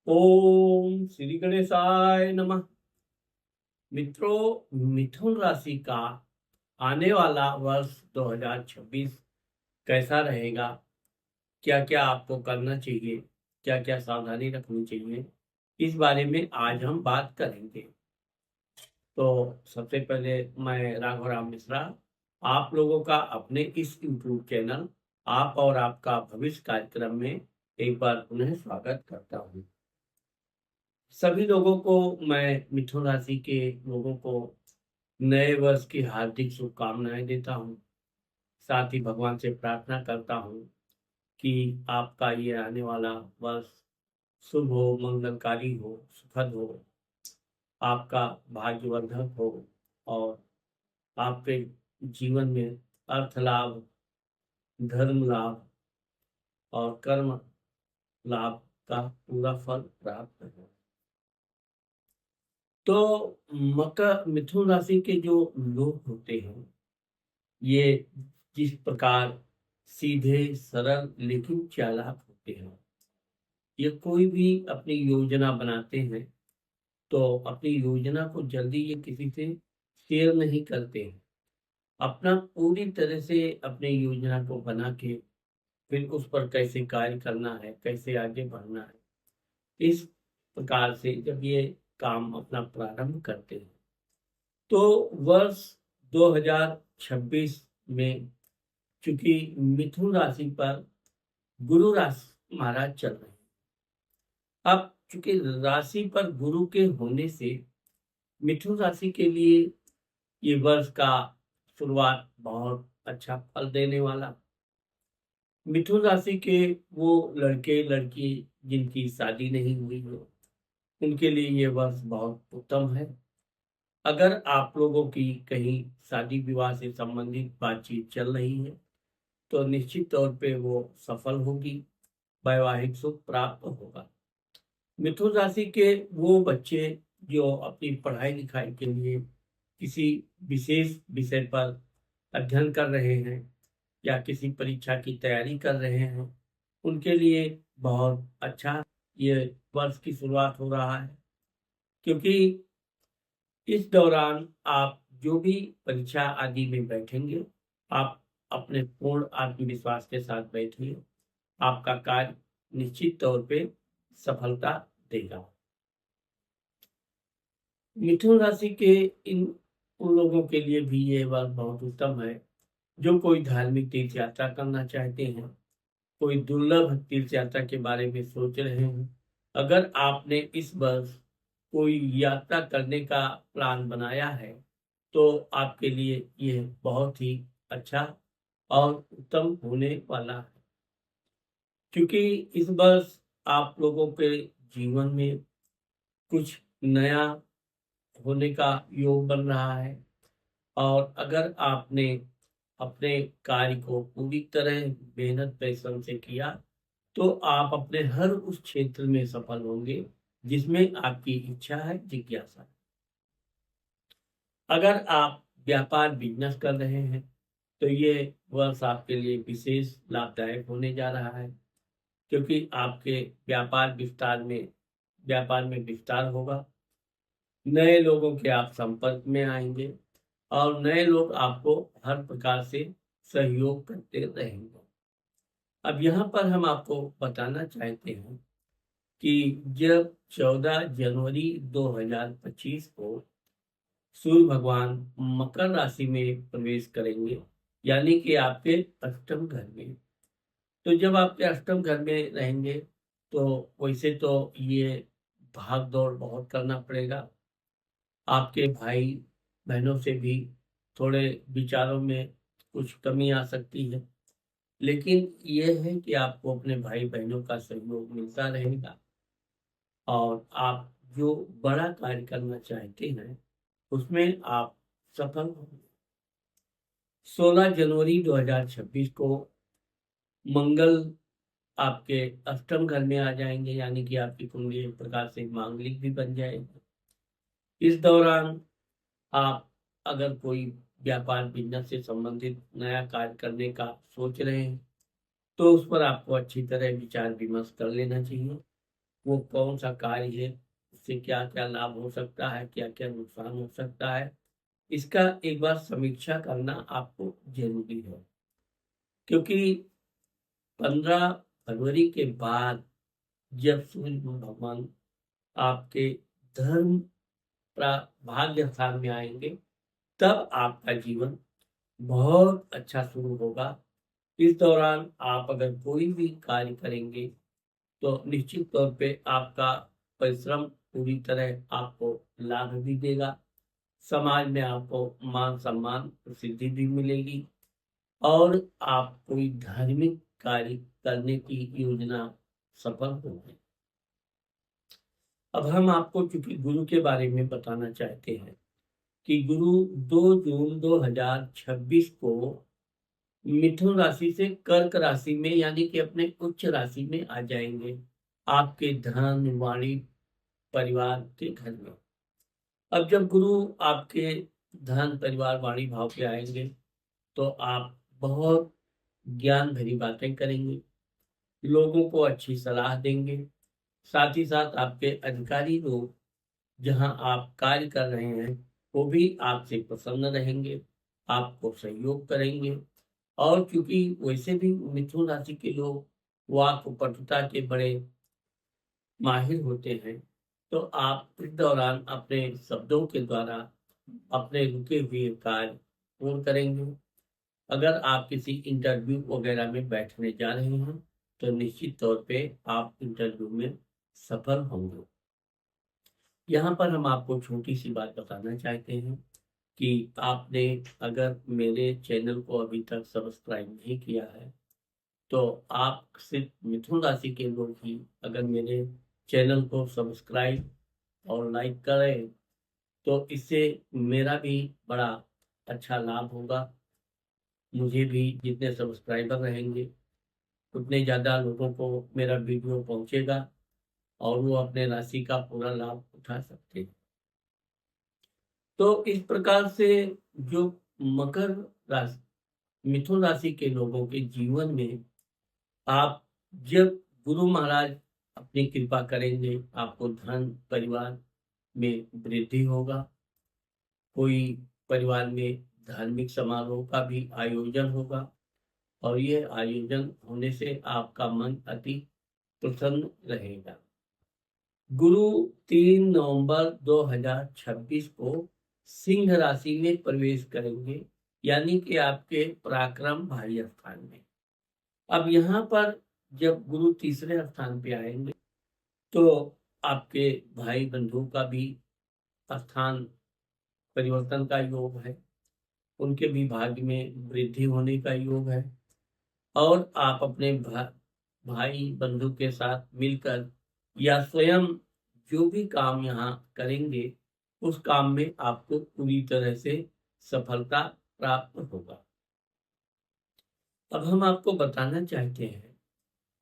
ओम श्री गणेशाय नमः। मित्रों, मिथुन राशि का आने वाला वर्ष 2026 कैसा रहेगा? क्या क्या आपको करना चाहिए? क्या क्या सावधानी रखनी चाहिए? इस बारे में आज हम बात करेंगे। तो सबसे पहले मैं राघवराम मिश्रा आप लोगों का अपने इस यूट्यूब चैनल आप और आपका भविष्य कार्यक्रम में एक बार पुनः स्वागत करता हूँ। सभी लोगों को मैं मिथुन राशि के लोगों को नए वर्ष की हार्दिक शुभकामनाएं देता हूं। साथ ही भगवान से प्रार्थना करता हूं कि आपका ये आने वाला वर्ष शुभ हो, मंगलकारी हो, सुखद हो, आपका भाग्यवर्धक हो और आपके जीवन में अर्थ लाभ, धर्म लाभ और कर्म लाभ का पूरा फल प्राप्त हो। तो मकर मिथुन राशि के जो लोग होते हैं, ये जिस प्रकार सीधे सरल लेकिन चालाक होते हैं। ये कोई भी अपनी योजना बनाते हैं तो अपनी योजना को जल्दी ये किसी से शेयर नहीं करते हैं। अपना पूरी तरह से अपनी योजना को बना के फिर उस पर कैसे कार्य करना है, कैसे आगे बढ़ना है, इस प्रकार से जब ये काम अपना प्रारंभ करते हैं तो वर्ष 2026 में चूंकि मिथुन राशि पर गुरु राशि महाराज चल रहे हैं। अब चूंकि राशि पर गुरु के होने से मिथुन राशि के लिए ये वर्ष का शुरुआत बहुत अच्छा फल देने वाला। मिथुन राशि के वो लड़के लड़की जिनकी शादी नहीं हुई हो, उनके लिए ये वर्ष बहुत उत्तम है। अगर आप लोगों की कहीं शादी विवाह से संबंधित बातचीत चल रही है तो निश्चित तौर पे वो सफल होगी, वैवाहिक सुख प्राप्त होगा। मिथुन राशि के वो बच्चे जो अपनी पढ़ाई लिखाई के लिए किसी विशेष विषय पर अध्ययन कर रहे हैं या किसी परीक्षा की तैयारी कर रहे हैं, उनके लिए बहुत अच्छा ये वर्ष की शुरुआत हो रहा है। क्योंकि इस दौरान आप जो भी परीक्षा आदि में बैठेंगे, आप अपने पूर्ण आत्मविश्वास के साथ बैठिए। आपका कार्य निश्चित तौर पे सफलता देगा। मिथुन राशि के इन उन लोगों के लिए भी ये वर्ष बहुत उत्तम है जो कोई धार्मिक तीर्थ यात्रा करना चाहते हैं, कोई दुर्लभ तीर्थ यात्रा के बारे में सोच रहे हैं। अगर आपने इस वर्ष कोई यात्रा करने का प्लान बनाया है तो आपके लिए यह बहुत ही अच्छा और उत्तम होने वाला है। क्योंकि इस वर्ष आप लोगों के जीवन में कुछ नया होने का योग बन रहा है और अगर आपने अपने कार्य को पूरी तरह मेहनत परिश्रम से किया तो आप अपने हर उस क्षेत्र में सफल होंगे जिसमें आपकी इच्छा है, जिज्ञासा है। अगर आप व्यापार बिजनेस कर रहे हैं तो ये वर्ष आपके लिए विशेष लाभदायक होने जा रहा है। क्योंकि आपके व्यापार में विस्तार होगा, नए लोगों के आप संपर्क में आएंगे और नए लोग आपको हर प्रकार से सहयोग करते रहेंगे। अब यहाँ पर हम आपको बताना चाहते हैं कि जब 14 जनवरी 2025 को सूर्य भगवान मकर राशि में प्रवेश करेंगे, यानी कि आपके अष्टम घर में। तो जब आपके अष्टम घर में रहेंगे तो वैसे तो ये भाग दौड़ बहुत करना पड़ेगा। आपके भाई बहनों से भी थोड़े विचारों में कुछ कमी आ सकती है, लेकिन यह है कि आपको अपने भाई बहनों का सहयोग मिलता रहेगा और आप जो बड़ा कार्य करना चाहते हैं उसमें आप सफल होंगे। 16 जनवरी 2026 को मंगल आपके अष्टम घर में आ जाएंगे, यानी कि आपकी कुंडली एक प्रकार से मांगलिक भी बन जाएगी। इस दौरान आप अगर कोई व्यापार बिजनेस से संबंधित नया कार्य करने का सोच रहे हैं तो उस पर आपको अच्छी तरह विचार विमर्श कर लेना चाहिए। वो कौन सा कार्य है, उससे क्या क्या लाभ हो सकता है, क्या क्या नुकसान हो सकता है, इसका एक बार समीक्षा करना आपको जरूरी है। क्योंकि 15 फरवरी के बाद जब सूर्य भगवान आपके धर्म भाग्य स्थान में आएंगे, तब आपका जीवन बहुत अच्छा शुरू होगा। इस दौरान आप अगर कोई भी कार्य करेंगे तो निश्चित तौर पे आपका परिश्रम पूरी तरह आपको लाभ भी देगा। समाज में आपको मान सम्मान प्रसिद्धि भी मिलेगी और आप कोई धार्मिक कार्य करने की योजना सफल होगी। अब हम आपको चूंकि गुरु के बारे में बताना चाहते हैं कि गुरु 2 जून 2026 को मिथुन राशि से कर्क राशि में यानी कि अपने उच्च राशि में आ जाएंगे, आपके धन वाणी परिवार के घर में। अब जब गुरु आपके धन परिवार वाणी भाव पे आएंगे तो आप बहुत ज्ञान भरी बातें करेंगे, लोगों को अच्छी सलाह देंगे। साथ ही साथ आपके अधिकारी लोग जहां आप कार्य कर रहे हैं वो भी आपसे प्रसन्न रहेंगे, आपको सहयोग करेंगे। और क्योंकि वैसे भी मिथुन राशि के लोग वाक्पटुता के बड़े माहिर होते हैं, तो आप इस दौरान अपने शब्दों के द्वारा अपने रुके हुए कार्य पूर्ण करेंगे। अगर आप किसी इंटरव्यू वगैरह में बैठने जा रहे हैं तो निश्चित तौर पे आप इंटरव्यू में सफल होंगे। यहाँ पर हम आपको छोटी सी बात बताना चाहते हैं कि आपने अगर मेरे चैनल को अभी तक सब्सक्राइब नहीं किया है तो आप सिर्फ मिथुन राशि के लोग ही अगर मेरे चैनल को सब्सक्राइब और लाइक करें तो इससे मेरा भी बड़ा अच्छा लाभ होगा। मुझे भी जितने सब्सक्राइबर रहेंगे उतने ज़्यादा लोगों को मेरा वीडियो पहुंचेगा और वो अपने राशि का पूरा लाभ उठा सकते हैं। तो इस प्रकार से जो मकर राशि मिथुन राशि के लोगों के जीवन में आप जब गुरु महाराज अपनी कृपा करेंगे, आपको धन परिवार में वृद्धि होगा। कोई परिवार में धार्मिक समारोह का भी आयोजन होगा और ये आयोजन होने से आपका मन अति प्रसन्न रहेगा। गुरु 3 नवंबर 2026 को सिंह राशि में प्रवेश करेंगे यानी कि आपके पराक्रम भाई स्थान में। अब यहाँ पर जब गुरु तीसरे स्थान पे आएंगे तो आपके भाई बंधु का भी स्थान परिवर्तन का योग है, उनके भी भाग्य में वृद्धि होने का योग है और आप अपने भाई बंधु के साथ मिलकर या स्वयं जो भी काम यहाँ करेंगे उस काम में आपको पूरी तरह से सफलता प्राप्त होगा। अब हम आपको बताना चाहते हैं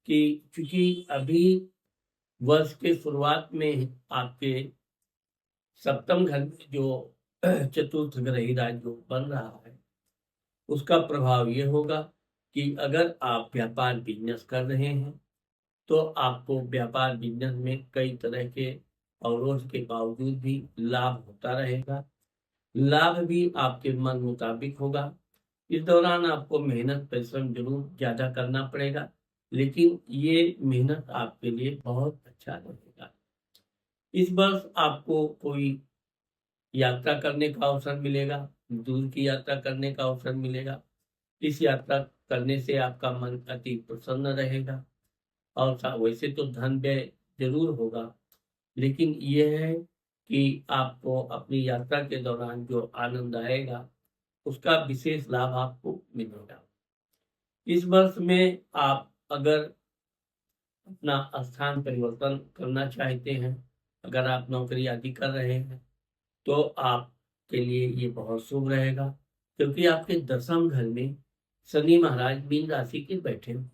कि चूंकि अभी वर्ष के शुरुआत में आपके सप्तम घर में जो चतुर्थ ग्रही राजयोग बन रहा है उसका प्रभाव ये होगा कि अगर आप व्यापार बिजनेस कर रहे हैं तो आपको व्यापार बिजनेस में कई तरह के अवरोध के बावजूद भी लाभ होता रहेगा। लाभ भी आपके मन मुताबिक होगा। इस दौरान आपको मेहनत परिश्रम जरूर ज्यादा करना पड़ेगा, लेकिन ये मेहनत आपके लिए बहुत अच्छा रहेगा। इस वर्ष आपको कोई यात्रा करने का अवसर मिलेगा, दूर की यात्रा करने का अवसर मिलेगा। इस यात्रा करने से आपका मन अति प्रसन्न रहेगा और वैसे तो धन व्यय जरूर होगा, लेकिन यह है कि आपको अपनी यात्रा के दौरान जो आनंद आएगा उसका विशेष लाभ आपको मिलेगा। इस वर्ष में आप अगर अपना स्थान परिवर्तन करना चाहते हैं, अगर आप नौकरी आदि कर रहे हैं तो आपके लिए ये बहुत शुभ रहेगा, क्योंकि आपके दसम घर में शनि महाराज मीन राशि के बैठे हुए।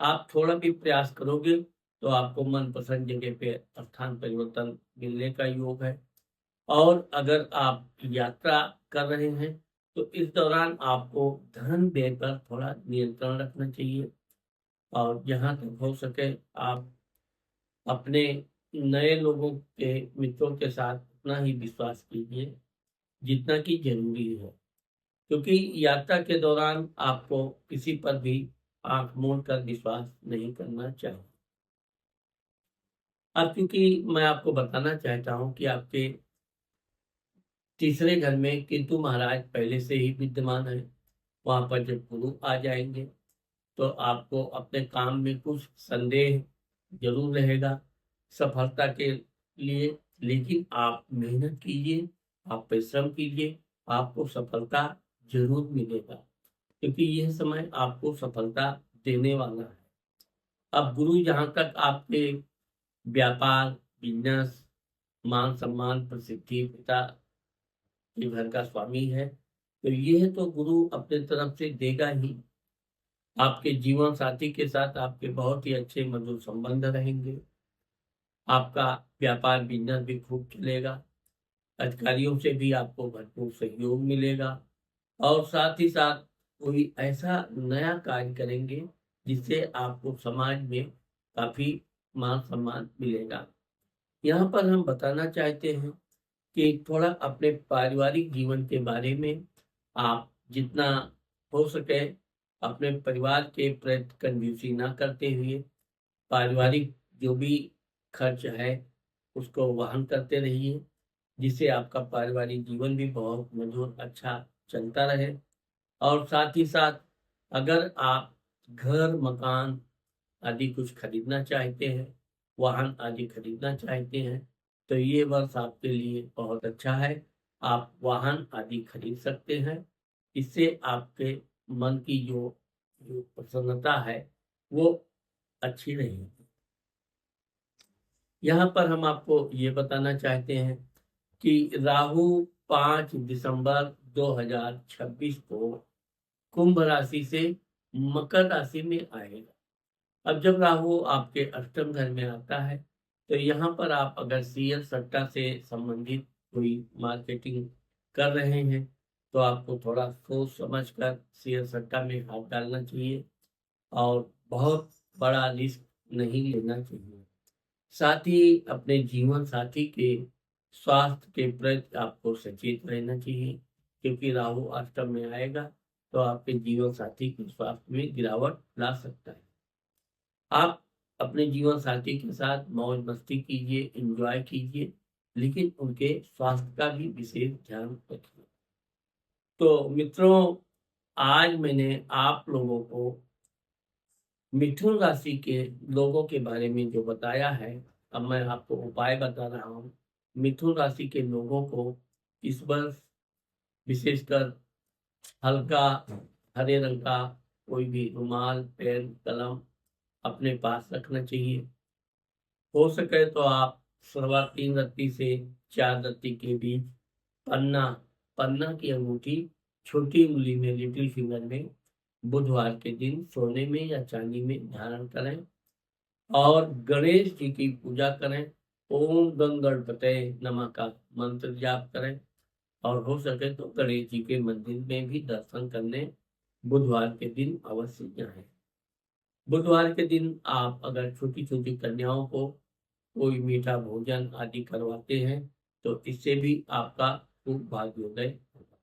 आप थोड़ा भी प्रयास करोगे तो आपको मनपसंद जगह पे स्थान परिवर्तन मिलने का योग है। और अगर आप यात्रा कर रहे हैं तो इस दौरान आपको धन व्यय पर थोड़ा नियंत्रण रखना चाहिए और जहाँ तक हो सके आप अपने नए लोगों के मित्रों के साथ उतना ही विश्वास कीजिए जितना कि ज़रूरी है। क्योंकि यात्रा के दौरान आपको किसी पर भी आँख मूंद कर विश्वास नहीं करना चाहिए। अब क्योंकि मैं आपको बताना चाहता हूँ कि आपके तीसरे घर में केतु महाराज पहले से ही विद्यमान है। वहाँ पर जब गुरु आ जाएँगे, तो आपको अपने काम में कुछ संदेह ज़रूर रहेगा सफलता के लिए, लेकिन आप मेहनत कीजिए, आप परिश्रम कीजिए, आपको सफलता ज़रूर मिलेगा, क्योंकि यह समय आपको सफलता देने वाला है। अब गुरु जहाँ तक आपके व्यापार, बिज़नेस, मान-सम्मान, प्रसिद्धि, पिता के घर का स्वामी है, तो यह तो गुरु अपने तरफ से देगा ही। आपके जीवन साथी के साथ आपके बहुत ही अच्छे मधुर संबंध रहेंगे। आपका व्यापार बिज़नेस भी खूब चलेगा। अधिकारियों से भी आपको भरपूर सहयोग मिलेगा और साथ ही साथ कोई ऐसा नया कार्य करेंगे जिससे आपको समाज में काफ़ी मान-सम्मान मिलेगा। यहाँ पर हम बताना चाहते हैं कि थोड़ा अपने पारिवारिक जीवन के बारे में आप जितना हो सके अपने परिवार के प्रति कंजूसी ना करते हुए पारिवारिक जो भी खर्च है उसको वहन करते रहिए, जिससे आपका पारिवारिक जीवन भी बहुत मधुर अच्छा चलता रहे। और साथ ही साथ अगर आप घर, मकान आदि कुछ खरीदना चाहते हैं, वाहन आदि खरीदना चाहते हैं, तो ये वर्ष आपके लिए बहुत अच्छा है। आप वाहन आदि खरीद सकते हैं। इससे आपके मन की जो जो प्रसन्नता है, वो अच्छी रहेगी। यहाँ पर हम आपको ये बताना चाहते हैं कि राहु 5 दिसंबर 2026 को कुंभ राशि से मकर राशि में आएगा। अब जब राहु आपके अष्टम घर में आता है, तो यहाँ पर आप अगर शेयर सट्टा से संबंधित कोई मार्केटिंग कर रहे हैं, तो आपको थोड़ा सोच समझ कर शेयर सट्टा में हाथ डालना चाहिए और बहुत बड़ा रिस्क नहीं लेना चाहिए। साथ ही अपने जीवन साथी के स्वास्थ्य के प्रति आपको सचेत रहना चाहिए, क्योंकि राहु अष्टम में आएगा तो आपके जीवन साथी के स्वास्थ्य में गिरावट ला सकता है। आप अपने जीवन साथी के साथ मौज मस्ती कीजिए, एंजॉय कीजिए, लेकिन उनके स्वास्थ्य का भी विशेष ध्यान रखिए। तो मित्रों, आज मैंने आप लोगों को मिथुन राशि के लोगों के बारे में जो बताया है, अब मैं आपको उपाय बता रहा हूँ। मिथुन राशि के लोगों को इस वर्ष विशेषकर हल्का हरे रंग का कोई भी रुमाल, पेन, कलम अपने पास रखना चाहिए। हो सके तो आप सवा 3 रत्ती से 4 रत्ती के बीच पन्ना पन्ना की अंगूठी छोटी उंगली में, लिटिल फिंगर में बुधवार के दिन सोने में या चांदी में धारण करें और गणेश जी की पूजा करें। ओम गंग गणपते नमः का मंत्र जाप करें और हो सके तो गणेश जी के मंदिर में भी दर्शन करने बुधवार के दिन अवश्य जाएं। बुधवार के दिन आप अगर छोटी छोटी कन्याओं को कोई मीठा भोजन आदि करवाते हैं, तो इससे भी आपका खूब भाग्योदय होगा।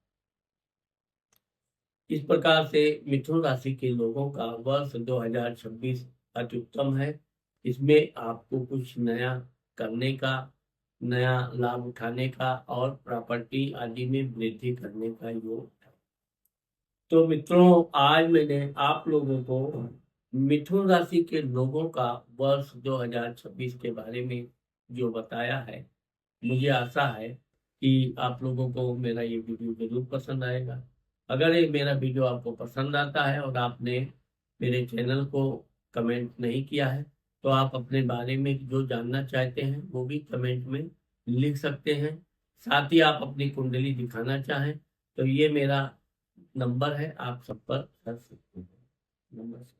इस प्रकार से मिथुन राशि के लोगों का वर्ष 2026 अति उत्तम है। इसमें आपको कुछ नया करने का, नया लाभ उठाने का और प्रॉपर्टी आदि में वृद्धि करने का योग है। तो मित्रों, आज मैंने आप लोगों को मिथुन राशि के लोगों का वर्ष 2026 के बारे में जो बताया है, मुझे आशा है कि आप लोगों को मेरा ये वीडियो ज़रूर पसंद आएगा। अगर ये मेरा वीडियो आपको पसंद आता है और आपने मेरे चैनल को कमेंट नहीं किया है, तो आप अपने बारे में जो जानना चाहते हैं वो भी कमेंट में लिख सकते हैं। साथ ही आप अपनी कुंडली दिखाना चाहें तो ये मेरा नंबर है, आप संपर्क कर सकते हैं। नमस्कार।